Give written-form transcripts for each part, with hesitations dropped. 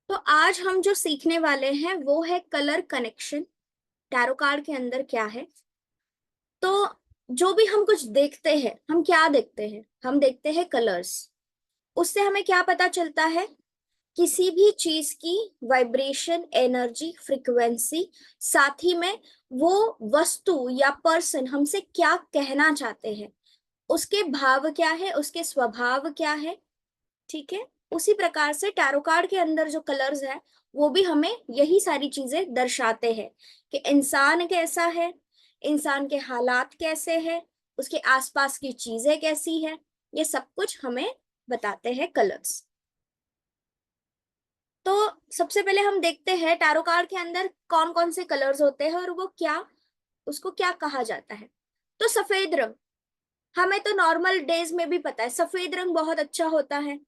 तो आज हम जो सीखने वाले हैं वो है कलर कनेक्शन। टैरो कार्ड के अंदर क्या है? तो जो भी हम कुछ देखते हैं, हम क्या देखते हैं? हम देखते हैं कलर्स। उससे हमें क्या पता चलता है? किसी भी चीज की वाइब्रेशन, एनर्जी, फ्रीक्वेंसी, साथ ही में वो वस्तु या पर्सन हमसे क्या कहना चाहते हैं, उसके भाव क्या है, उसके स्वभाव क्या है। ठीक है। उसी प्रकार से टैरो कार्ड के अंदर जो कलर्स है वो भी हमें यही सारी चीजें दर्शाते हैं कि इंसान कैसा है, इंसान के हालात कैसे हैं, उसके आसपास की चीजें कैसी है। ये सब कुछ हमें बताते हैं कलर्स। तो सबसे पहले हम देखते हैं टैरो कार्ड के अंदर कौन कौन से कलर्स होते हैं और वो क्या, उसको क्या कहा जाता है। तो सफेद रंग, हमें तो नॉर्मल डेज में भी पता है सफेद रंग बहुत अच्छा होता है।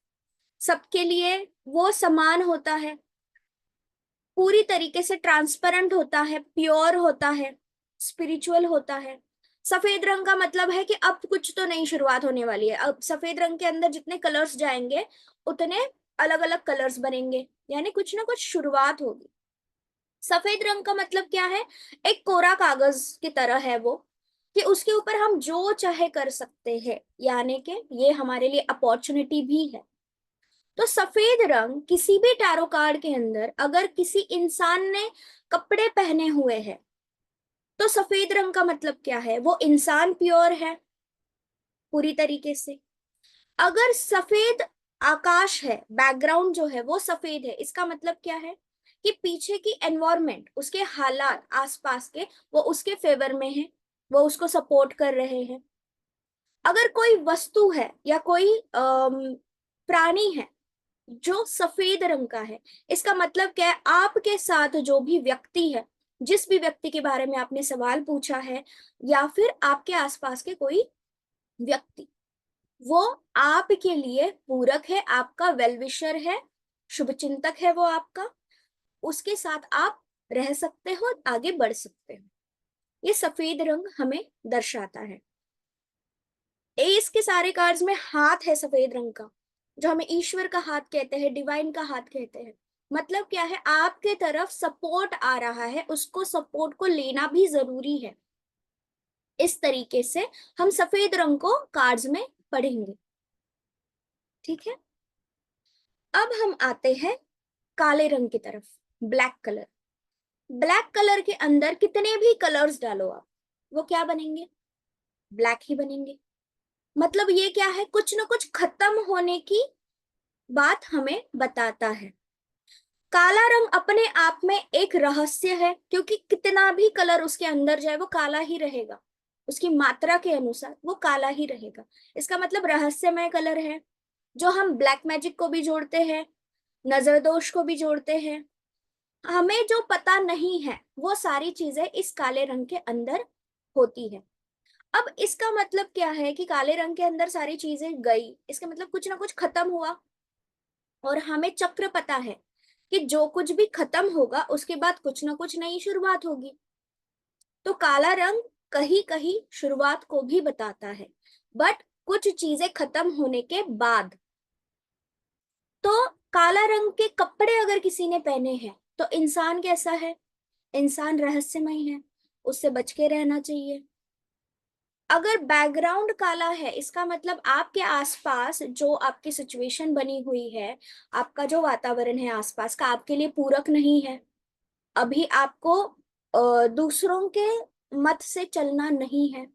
सबके लिए वो समान होता है, पूरी तरीके से ट्रांसपेरेंट होता है, प्योर होता है, स्पिरिचुअल होता है। सफेद रंग का मतलब है कि अब कुछ तो नई शुरुआत होने वाली है। अब सफेद रंग के अंदर जितने कलर्स जाएंगे उतने अलग अलग कलर्स बनेंगे, यानी कुछ ना कुछ शुरुआत होगी। सफेद रंग का मतलब क्या है? एक कोरा कागज की तरह है वो, कि उसके ऊपर हम जो चाहे कर सकते हैं, यानी कि ये हमारे लिए अपॉर्चुनिटी भी है। तो सफेद रंग किसी भी टैरो कार्ड के अंदर अगर किसी इंसान ने कपड़े पहने हुए हैं तो सफेद रंग का मतलब क्या है? वो इंसान प्योर है पूरी तरीके से। अगर सफेद आकाश है, बैकग्राउंड जो है वो सफेद है, इसका मतलब क्या है? कि पीछे की एनवायरमेंट, उसके हालात आसपास के, वो उसके फेवर में है, वो उसको सपोर्ट कर रहे हैं। अगर कोई वस्तु है या कोई प्राणी है जो सफेद रंग का है, इसका मतलब क्या है? आपके साथ जो भी व्यक्ति है, जिस भी व्यक्ति के बारे में आपने सवाल पूछा है, या फिर आपके आसपास के कोई व्यक्ति, वो आपके लिए पूरक है, आपका वेलविशर है, शुभचिंतक है वो आपका। उसके साथ आप रह सकते हो, आगे बढ़ सकते हो। ये सफेद रंग हमें दर्शाता है। एस के सारे कार्ड्स में हाथ है सफेद रंग का, जो हमें ईश्वर का हाथ कहते हैं, डिवाइन का हाथ कहते हैं। मतलब क्या है? आपके तरफ सपोर्ट आ रहा है, उसको सपोर्ट को लेना भी जरूरी है। इस तरीके से हम सफेद रंग को कार्ड्स में पढ़ेंगे। ठीक है। अब हम आते हैं काले रंग की तरफ, ब्लैक कलर। ब्लैक कलर के अंदर कितने भी कलर्स डालो आप, वो क्या बनेंगे? ब्लैक ही बनेंगे। मतलब ये क्या है? कुछ ना कुछ खत्म होने की बात हमें बताता है। काला रंग अपने आप में एक रहस्य है, क्योंकि कितना भी कलर उसके अंदर जाए वो काला ही रहेगा। उसकी मात्रा के अनुसार वो काला ही रहेगा। इसका मतलब रहस्यमय कलर है। जो हम ब्लैक मैजिक को भी जोड़ते हैं, नजर दोष को भी जोड़ते हैं, हमें जो पता नहीं है वो सारी चीजें इस काले रंग के अंदर होती है। अब इसका मतलब क्या है कि काले रंग के अंदर सारी चीजें गई, इसका मतलब कुछ ना कुछ खत्म हुआ। और हमें चक्र पता है कि जो कुछ भी खत्म होगा उसके बाद कुछ ना कुछ नई शुरुआत होगी। तो काला रंग कहीं कहीं शुरुआत को भी बताता है, बट कुछ चीजें खत्म होने के बाद। तो काला रंग के कपड़े अगर किसी ने पहने हैं तो इंसान कैसा है? इंसान रहस्यमय है, उससे बच के रहना चाहिए। अगर बैकग्राउंड काला है, इसका मतलब आपके आसपास जो आपकी सिचुएशन बनी हुई है, आपका जो वातावरण है आसपास का, आपके लिए पूरक नहीं है। अभी आपको दूसरों के मत से चलना नहीं है।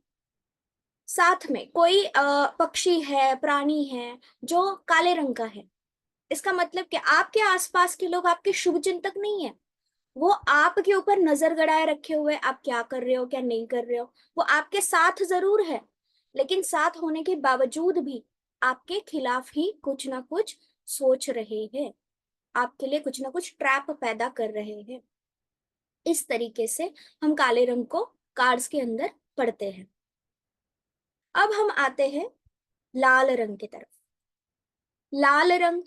साथ में कोई पक्षी है, प्राणी है जो काले रंग का है, इसका मतलब कि आपके आसपास के लोग आपके शुभ चिंतक नहीं है। वो आपके ऊपर नजर गड़ाए रखे हुए, आप क्या कर रहे हो क्या नहीं कर रहे हो। वो आपके साथ जरूर है, लेकिन साथ होने के बावजूद भी आपके खिलाफ ही कुछ ना कुछ सोच रहे हैं, आपके लिए कुछ ना कुछ ट्रैप पैदा कर रहे हैं। इस तरीके से हम काले रंग को कार्ड्स के अंदर पढ़ते हैं। अब हम आते हैं लाल रंग की तरफ। लाल रंग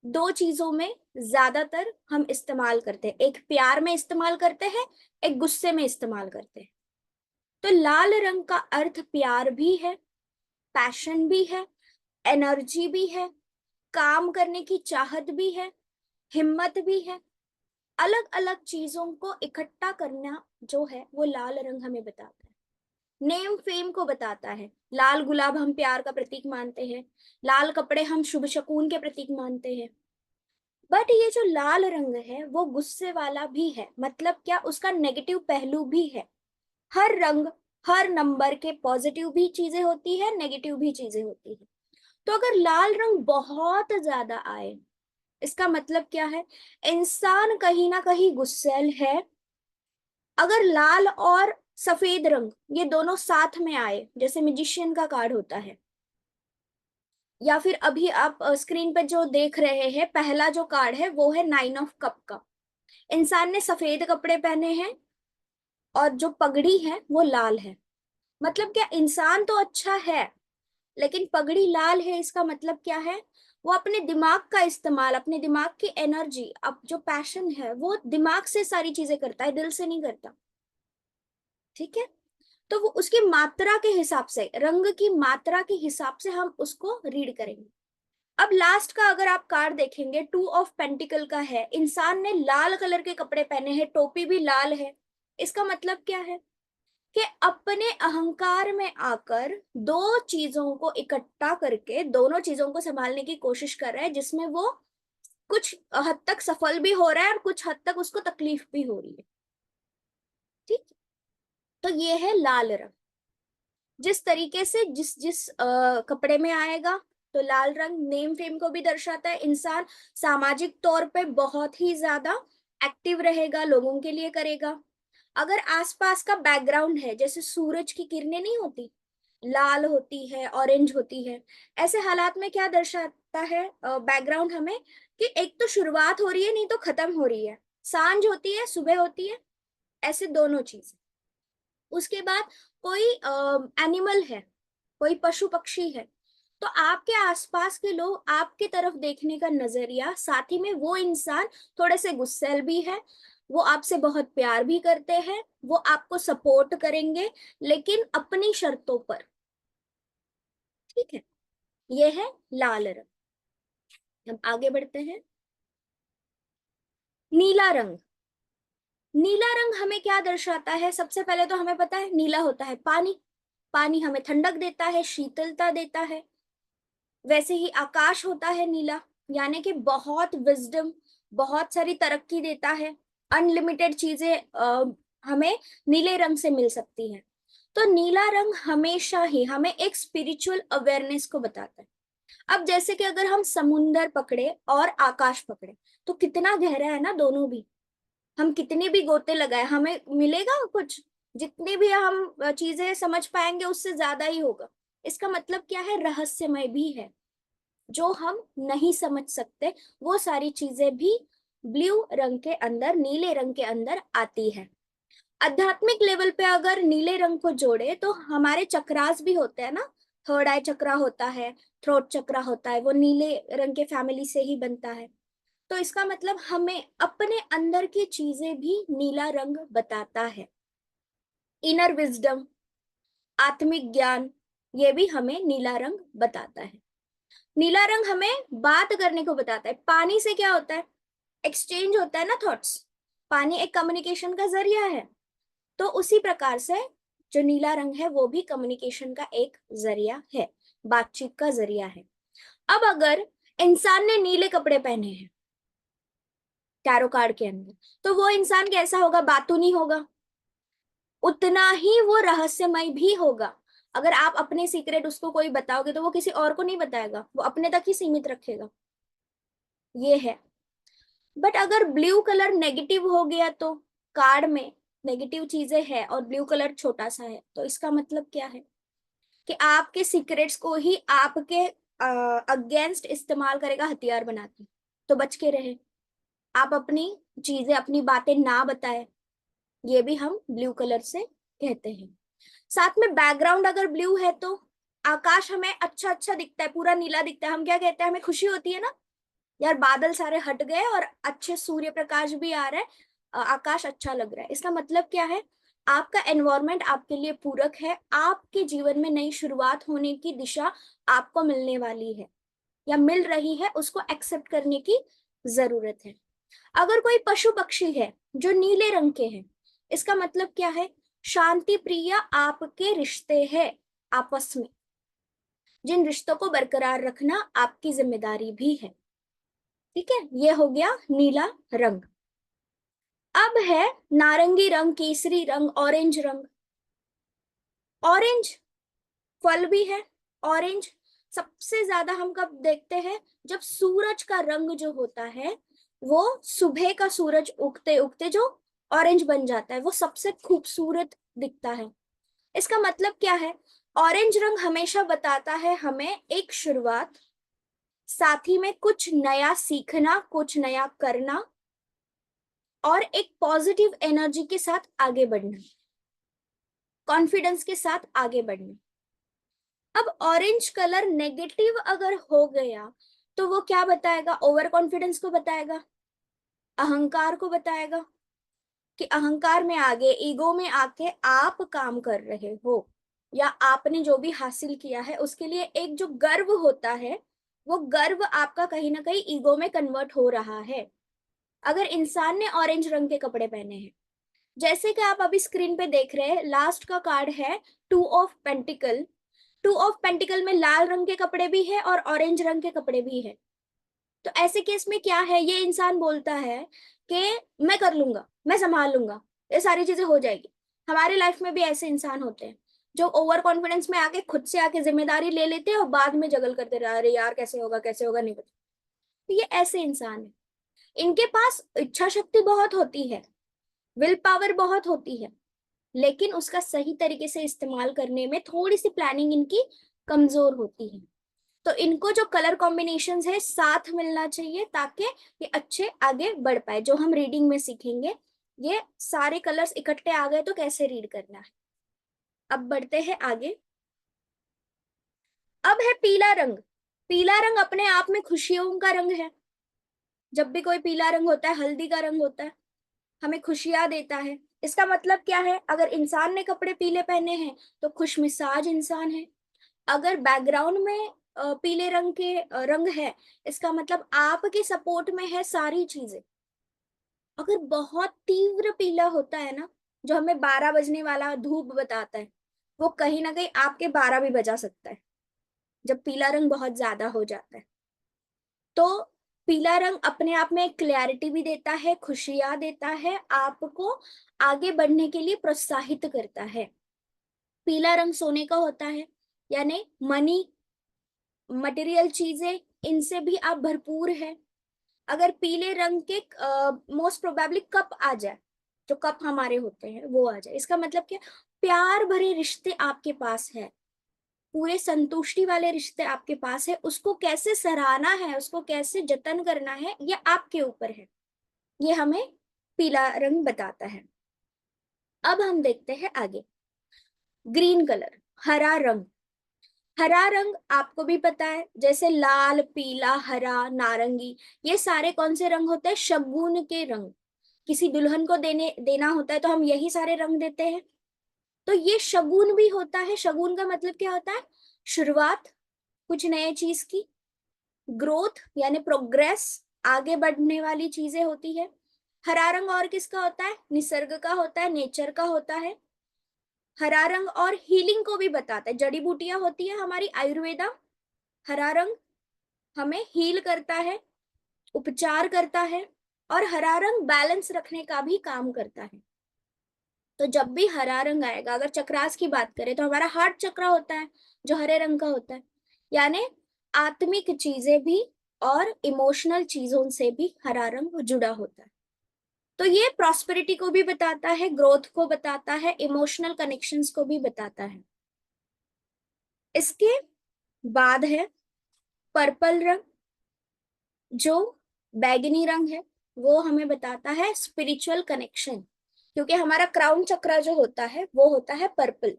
दो चीजों में ज्यादातर हम इस्तेमाल करते हैं, एक प्यार में इस्तेमाल करते हैं, एक गुस्से में इस्तेमाल करते हैं। तो लाल रंग का अर्थ प्यार भी है, पैशन भी है, एनर्जी भी है, काम करने की चाहत भी है, हिम्मत भी है। अलग अलग चीजों को इकट्ठा करना जो है वो लाल रंग हमें बताता है। नेम फेम को बताता है। लाल गुलाब हम प्यार का प्रतीक मानते हैं, लाल कपड़े हम शुभ शकुन के प्रतीक मानते हैं। बट ये जो लाल रंग है वो गुस्से वाला भी है, मतलब क्या, उसका नेगेटिव पहलू भी है। हर रंग, हर नंबर के पॉजिटिव भी चीजें होती है, नेगेटिव भी चीजें होती है। तो अगर लाल रंग बहुत ज्यादा आए, इसका मतलब क्या है, इंसान कहीं ना कहीं गुस्सैल है। अगर लाल और सफेद रंग ये दोनों साथ में आए, जैसे मैजिशियन का कार्ड होता है, या फिर अभी आप स्क्रीन पर जो देख रहे हैं पहला जो कार्ड है वो है 9 ऑफ कप का। इंसान ने सफेद कपड़े पहने हैं और जो पगड़ी है वो लाल है। मतलब क्या, इंसान तो अच्छा है लेकिन पगड़ी लाल है, इसका मतलब क्या है, वो अपने दिमाग का इस्तेमाल, अपने दिमाग की एनर्जी, अब जो पैशन है वो दिमाग से सारी चीजें करता है, दिल से नहीं करता। ठीक है, तो वो उसकी मात्रा के हिसाब से, रंग की मात्रा के हिसाब से हम उसको रीड करेंगे। अब लास्ट का अगर आप कार्ड देखेंगे, 2 ऑफ पेंटिकल का है, इंसान ने लाल कलर के कपड़े पहने हैं, टोपी भी लाल है। इसका मतलब क्या है कि अपने अहंकार में आकर दो चीजों को इकट्ठा करके दोनों चीजों को संभालने की कोशिश कर रहा है, जिसमें वो कुछ हद तक सफल भी हो रहा है और कुछ हद तक उसको तकलीफ भी हो रही है। ठीक, तो ये है लाल रंग। जिस तरीके से जिस जिस कपड़े में आएगा, तो लाल रंग नेम फेम को भी दर्शाता है। इंसान सामाजिक तौर पे बहुत ही ज्यादा एक्टिव रहेगा, लोगों के लिए करेगा। अगर आसपास का बैकग्राउंड है, जैसे सूरज की किरणें नहीं होती, लाल होती है, ऑरेंज होती है, ऐसे हालात में क्या दर्शाता है बैकग्राउंड हमें, कि एक तो शुरुआत हो रही है, नहीं तो खत्म हो रही है, सांझ होती है, सुबह होती है, ऐसे दोनों चीज। उसके बाद कोई एनिमल है, कोई पशु पक्षी है, तो आपके आसपास के लोग आपके तरफ देखने का नजरिया, साथ ही में वो इंसान थोड़े से गुस्सैल भी है, वो आपसे बहुत प्यार भी करते हैं, वो आपको सपोर्ट करेंगे, लेकिन अपनी शर्तों पर। ठीक है, ये है लाल रंग। अब आगे बढ़ते हैं। नीला रंग। नीला रंग हमें क्या दर्शाता है, सबसे पहले तो हमें पता है नीला होता है पानी। पानी हमें ठंडक देता है, शीतलता देता है। वैसे ही आकाश होता है नीला, यानी कि बहुत विजडम, बहुत सारी तरक्की देता है। अनलिमिटेड चीजें हमें नीले रंग से मिल सकती हैं। तो नीला रंग हमेशा ही हमें एक स्पिरिचुअल अवेयरनेस को बताता है। अब जैसे कि अगर हम समुंदर पकड़े और आकाश पकड़े, तो कितना गहरा है ना दोनों भी। हम कितने भी गोते लगाए हमें मिलेगा कुछ, जितनी भी हम चीजें समझ पाएंगे उससे ज्यादा ही होगा। इसका मतलब क्या है, रहस्यमय भी है, जो हम नहीं समझ सकते वो सारी चीजें भी ब्लू रंग के अंदर, नीले रंग के अंदर आती है। आध्यात्मिक लेवल पे अगर नीले रंग को जोड़े तो हमारे चक्रास भी होते हैं ना, थर्ड आई चक्रा होता है, थ्रोट चक्रा होता है, वो नीले रंग के फैमिली से ही बनता है। तो इसका मतलब हमें अपने अंदर की चीजें भी नीला रंग बताता है। इनर विजडम, आत्मिक ज्ञान, ये भी हमें नीला रंग बताता है। नीला रंग हमें बात करने को बताता है। पानी से क्या होता है, एक्सचेंज होता है ना थॉट्स। पानी एक कम्युनिकेशन का जरिया है, तो उसी प्रकार से जो नीला रंग है वो भी कम्युनिकेशन का एक जरिया है, बातचीत का जरिया है। अब अगर इंसान ने नीले कपड़े पहने हैं टैरो कार्ड के अंदर, तो वो इंसान कैसा होगा, बातूनी होगा, उतना ही वो रहस्यमय भी होगा। अगर आप अपने सीक्रेट उसको कोई बताओगे तो वो किसी और को नहीं बताएगा, वो अपने तक ही सीमित रखेगा। ये है। बट अगर ब्लू कलर नेगेटिव हो गया, तो कार्ड में नेगेटिव चीजें हैं और ब्लू कलर छोटा सा है, तो इसका मतलब क्या है कि आपके सीक्रेट्स को ही आपके अगेंस्ट इस्तेमाल करेगा, हथियार बना के। तो बच के रहे, आप अपनी चीजें, अपनी बातें ना बताए, ये भी हम ब्लू कलर से कहते हैं। साथ में बैकग्राउंड अगर ब्लू है तो आकाश हमें अच्छा अच्छा दिखता है, पूरा नीला दिखता है, हम क्या कहते हैं, हमें खुशी होती है ना, यार बादल सारे हट गए और अच्छे सूर्य प्रकाश भी आ रहा है, आकाश अच्छा लग रहा है। इसका मतलब क्या है, आपका एनवायरनमेंट आपके लिए पूरक है, आपके जीवन में नई शुरुआत होने की दिशा आपको मिलने वाली है या मिल रही है, उसको एक्सेप्ट करने की जरूरत है। अगर कोई पशु पक्षी है जो नीले रंग के हैं, इसका मतलब क्या है? शांति प्रिय आपके रिश्ते हैं आपस में, जिन रिश्तों को बरकरार रखना आपकी जिम्मेदारी भी है। ठीक है, ये हो गया नीला रंग। अब है नारंगी रंग, केसरी रंग, ऑरेंज रंग। ऑरेंज फल भी है। ऑरेंज सबसे ज्यादा हम कब देखते हैं? जब सूरज का रंग जो होता है वो सुबह का सूरज उगते उगते जो ऑरेंज बन जाता है, वो सबसे खूबसूरत दिखता है। इसका मतलब क्या है? ऑरेंज रंग हमेशा बताता है हमें एक शुरुआत, साथ ही में कुछ नया सीखना, कुछ नया करना, और एक पॉजिटिव एनर्जी के साथ आगे बढ़ना, कॉन्फिडेंस के साथ आगे बढ़ना। अब ऑरेंज कलर नेगेटिव अगर हो गया तो वो क्या बताएगा? ओवर कॉन्फिडेंस को बताएगा, अहंकार को बताएगा, कि अहंकार में आगे, ईगो में आके आप काम कर रहे हो, या आपने जो भी हासिल किया है उसके लिए एक जो गर्व होता है, वो गर्व आपका कहीं ना कहीं ईगो में कन्वर्ट हो रहा है। अगर इंसान ने ऑरेंज रंग के कपड़े पहने हैं, जैसे कि आप अभी स्क्रीन पे देख रहे हैं, लास्ट का कार्ड है two of pentacle. Two of pentacle में लाल रंग के कपड़े भी है और ऑरेंज रंग के कपड़े भी है। तो ऐसे केस में क्या है? ये इंसान बोलता है कि मैं कर लूंगा, मैं संभाल लूंगा, ये सारी चीजें हो जाएगी। हमारे लाइफ में भी ऐसे इंसान होते हैं जो ओवर कॉन्फिडेंस में आके खुद से आके जिम्मेदारी ले लेते हैं और बाद में जगल करते रहे, अरे यार कैसे होगा कैसे होगा, नहीं पता। तो ये ऐसे इंसान है। इनके पास इच्छा शक्ति बहुत होती है, विल पावर बहुत होती है, लेकिन उसका सही तरीके से इस्तेमाल करने में थोड़ी सी प्लानिंग इनकी कमजोर होती है। तो इनको जो कलर कॉम्बिनेशंस है साथ मिलना चाहिए, ताकि ये अच्छे आगे बढ़ पाए। जो हम रीडिंग में सीखेंगे, ये सारे कलर्स इकट्ठे आ गए तो कैसे रीड करना है। अब बढ़ते हैं आगे। अब है पीला रंग। पीला रंग अपने आप में खुशियों का रंग है। जब भी कोई पीला रंग होता है, हल्दी का रंग होता है, हमें खुशियां देता है। इसका मतलब क्या है? अगर इंसान ने कपड़े पीले पहने हैं तो खुश मिजाज इंसान है। अगर बैकग्राउंड में पीले रंग के रंग है, इसका मतलब आपके सपोर्ट में है सारी चीजें। अगर बहुत तीव्र पीला होता है ना, जो हमें 12 बजने वाला धूप बताता है, वो कहीं ना कहीं आपके 12 भी बजा सकता है, जब पीला रंग बहुत ज्यादा हो जाता है। तो पीला रंग अपने आप में क्लैरिटी भी देता है, खुशियां देता है, आपको आगे बढ़ने के लिए प्रोत्साहित करता है। पीला रंग सोने का होता है, यानी मनी, मटेरियल चीजें, इनसे भी आप भरपूर है। अगर पीले रंग के मोस्ट प्रोबेबली कप आ जाए, जो कप हमारे होते हैं वो आ जाए, इसका मतलब क्या? प्यार भरे रिश्ते आपके पास है, पूरे संतुष्टि वाले रिश्ते आपके पास है। उसको कैसे सराहना है, उसको कैसे जतन करना है, ये आपके ऊपर है। ये हमें पीला रंग बताता है। अब हम देखते हैं आगे। ग्रीन कलर, हरा रंग। हरा रंग आपको भी पता है, जैसे लाल, पीला, हरा, नारंगी, ये सारे कौन से रंग होते हैं? शगुन के रंग। किसी दुल्हन को देना होता है तो हम यही सारे रंग देते हैं। तो ये शगुन भी होता है। शगुन का मतलब क्या होता है? शुरुआत, कुछ नए चीज की, ग्रोथ यानी प्रोग्रेस, आगे बढ़ने वाली चीजें होती है। हरा रंग और किसका होता है? निसर्ग का होता है, नेचर का होता है। हरा रंग और हीलिंग को भी बताता है। जड़ी बूटियां होती है हमारी आयुर्वेदा, हरा रंग हमें हील करता है, उपचार करता है, और हरा रंग बैलेंस रखने का भी काम करता है। तो जब भी हरा रंग आएगा, अगर चक्रास की बात करें तो हमारा हार्ट चक्र होता है जो हरे रंग का होता है, यानी आत्मिक चीजें भी और इमोशनल चीजों से भी हरा रंग जुड़ा होता है। तो ये प्रॉस्पेरिटी को भी बताता है, ग्रोथ को बताता है, इमोशनल कनेक्शंस को भी बताता है। इसके बाद है पर्पल रंग, जो बैगनी रंग है। वो हमें बताता है स्पिरिचुअल कनेक्शन, क्योंकि हमारा क्राउन चक्र जो होता है वो होता है पर्पल।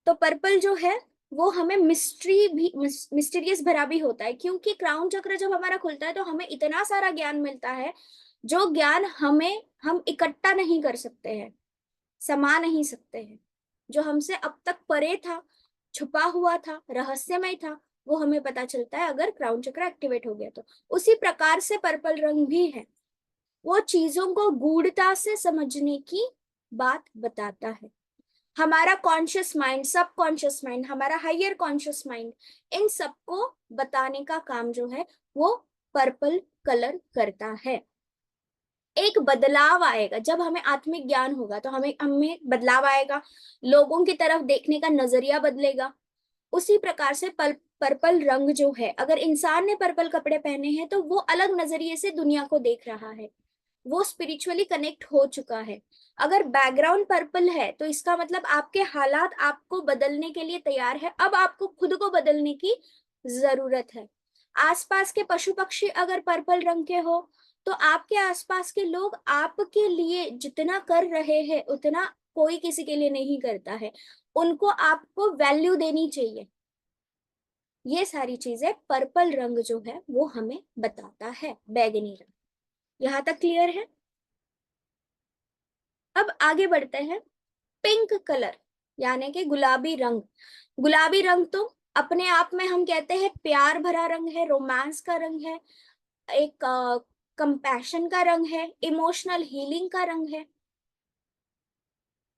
तो पर्पल जो है वो हमें मिस्ट्री भी, मिस्टीरियस भरा भी होता है, क्योंकि क्राउन चक्र जब हमारा खुलता है तो हमें इतना सारा ज्ञान मिलता है, जो ज्ञान हम इकट्ठा नहीं कर सकते हैं, समा नहीं सकते हैं। जो हमसे अब तक परे था, छुपा हुआ था, रहस्यमय था, वो हमें पता चलता है अगर क्राउन चक्र एक्टिवेट हो गया तो। उसी प्रकार से पर्पल रंग भी है, वो चीजों को गूढ़ता से समझने की बात बताता है। हमारा कॉन्शियस माइंड, सब कॉन्शियस माइंड, हमारा हायर कॉन्शियस माइंड, इन सबको बताने का काम जो है वो पर्पल कलर करता है। एक बदलाव आएगा जब हमें आत्मिक ज्ञान होगा, तो हमें हमें बदलाव आएगा, लोगों की तरफ देखने का नजरिया बदलेगा। उसी प्रकार से पर्पल रंग जो है, अगर इंसान ने पर्पल कपड़े पहने हैं तो वो अलग नजरिए से दुनिया को देख रहा है, वो स्पिरिचुअली कनेक्ट हो चुका है। अगर बैकग्राउंड पर्पल है तो इसका मतलब आपके हालात आपको बदलने के लिए तैयार है, अब आपको खुद को बदलने की जरूरत है। आसपास के पशु पक्षी अगर पर्पल रंग के हो तो आपके आसपास के लोग आपके लिए जितना कर रहे हैं उतना कोई किसी के लिए नहीं करता है, उनको आपको वैल्यू देनी चाहिए। ये सारी चीजें पर्पल रंग जो है वो हमें बताता है, बैगनी रंग। यहां तक क्लियर है? अब आगे बढ़ते हैं। पिंक कलर यानी कि गुलाबी रंग। गुलाबी रंग तो अपने आप में हम कहते हैं प्यार भरा रंग है, रोमांस का रंग है, एक कंपैशन का रंग है, इमोशनल हीलिंग का रंग है।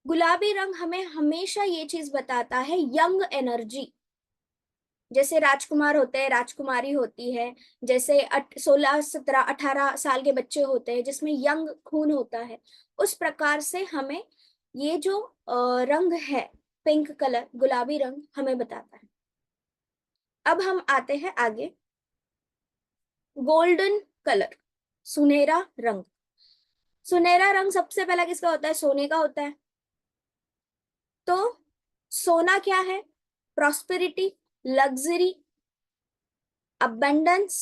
गुलाबी रंग हमें हमेशा ये चीज बताता है, यंग एनर्जी। जैसे राजकुमार होते हैं, राजकुमारी होती है, जैसे 16 17 18 साल के बच्चे होते हैं जिसमें यंग खून होता है, उस प्रकार से हमें ये जो रंग है, पिंक कलर, गुलाबी रंग हमें बताता है। अब हम आते हैं आगे। गोल्डन कलर, सुनहरा रंग। सुनहरा रंग सबसे पहला किसका होता है? सोने का होता है। तो सोना क्या है? प्रॉस्पेरिटी, लग्जरी, अबंडेंस,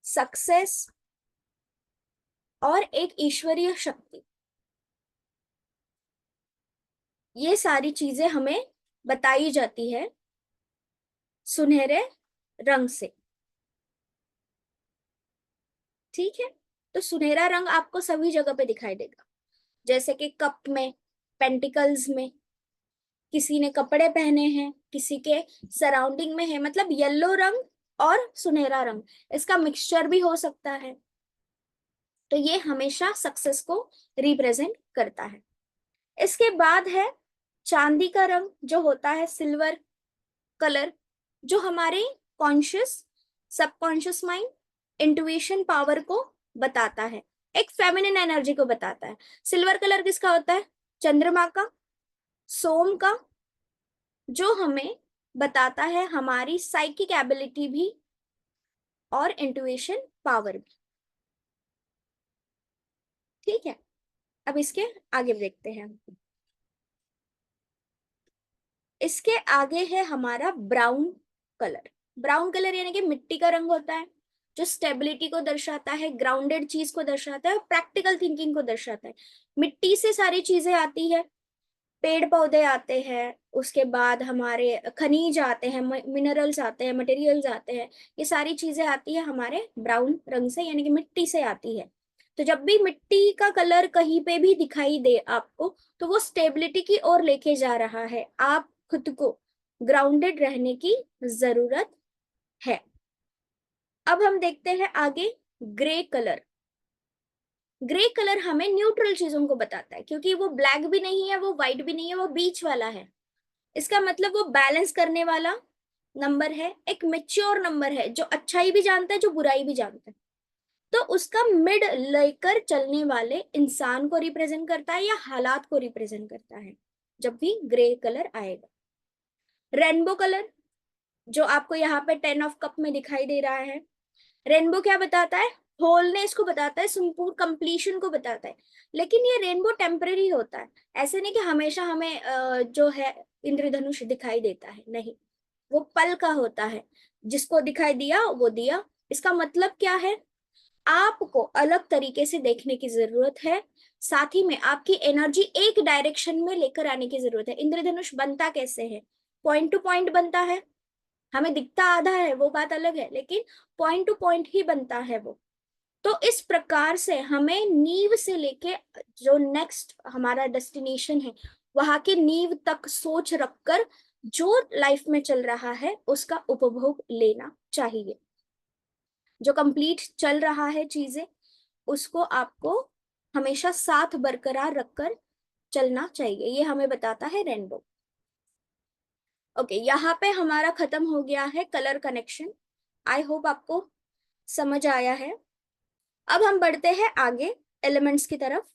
सक्सेस और एक ईश्वरीय शक्ति। ये सारी चीजें हमें बताई जाती है सुनहरे रंग से। ठीक है, तो सुनहरा रंग आपको सभी जगह पे दिखाई देगा, जैसे कि कप में, पेंटिकल्स में, किसी ने कपड़े पहने हैं, किसी के सराउंडिंग में है, मतलब येलो रंग और सुनहरा रंग, इसका मिक्सचर भी हो सकता है। तो ये हमेशा सक्सेस को रिप्रेजेंट करता है। इसके बाद है चांदी का रंग, जो होता है सिल्वर कलर, जो हमारे conscious, subconscious mind, intuition power को बताता है, एक फेमिनिन एनर्जी को बताता है। सिल्वर कलर किसका होता है? चंद्रमा का, सोम का, जो हमें बताता है हमारी साइकिक एबिलिटी भी और इंट्यूशन पावर भी। ठीक है, अब इसके आगे देखते हैं। इसके आगे है हमारा ब्राउन कलर। ब्राउन कलर यानी कि मिट्टी का रंग होता है, जो स्टेबिलिटी को दर्शाता है, ग्राउंडेड चीज को दर्शाता है और प्रैक्टिकल थिंकिंग को दर्शाता है। मिट्टी से सारी चीजें आती है, पेड़ पौधे आते हैं, उसके बाद हमारे खनिज आते हैं, मिनरल्स आते हैं, मटेरियल्स आते हैं, ये सारी चीजें आती है हमारे ब्राउन रंग से, यानी कि मिट्टी से आती है। तो जब भी मिट्टी का कलर कहीं पे भी दिखाई दे आपको, तो वो स्टेबिलिटी की ओर लेके जा रहा है, आप खुद को ग्राउंडेड रहने की जरूरत है। अब हम देखते हैं आगे ग्रे कलर। ग्रे कलर हमें न्यूट्रल चीजों को बताता है, क्योंकि वो ब्लैक भी नहीं है, वो व्हाइट भी नहीं है, वो बीच वाला है। इसका मतलब वो बैलेंस करने वाला नंबर है, एक मेच्योर नंबर है, जो अच्छाई भी जानता है, जो बुराई भी जानता है। तो उसका मिड लेकर चलने वाले इंसान को रिप्रेजेंट करता है या हालात को रिप्रेजेंट करता है जब भी ग्रे कलर आएगा। रेनबो कलर, जो आपको यहाँ पे 10 ऑफ कप में दिखाई दे रहा है, रेनबो क्या बताता है? होलनेस को बताता है, संपूर्ण कंप्लीशन को बताता है। लेकिन ये रेनबो टेम्पररी होता है, ऐसे नहीं कि हमेशा हमें जो है इंद्रधनुष दिखाई देता है, नहीं, वो पल का होता है, जिसको दिखाई दिया वो दिया। इसका मतलब क्या है? आपको अलग तरीके से देखने की जरूरत है, साथ ही में आपकी एनर्जी एक डायरेक्शन में लेकर आने की जरूरत है। इंद्रधनुष बनता कैसे है? पॉइंट टू पॉइंट बनता है, हमें दिखता आधा है वो बात अलग है, लेकिन पॉइंट टू पॉइंट ही बनता है वो। तो इस प्रकार से हमें नींव से लेके जो नेक्स्ट हमारा डेस्टिनेशन है, वहां के नींव तक सोच रखकर जो लाइफ में चल रहा है उसका उपभोग लेना चाहिए। जो कंप्लीट चल रहा है चीजें, उसको आपको हमेशा साथ बरकरार रखकर चलना चाहिए, ये हमें बताता है रेनबो। ओके, यहाँ पे हमारा खत्म हो गया है कलर कनेक्शन। आई होप आपको समझ आया है। अब हम बढ़ते हैं आगे एलिमेंट्स की तरफ।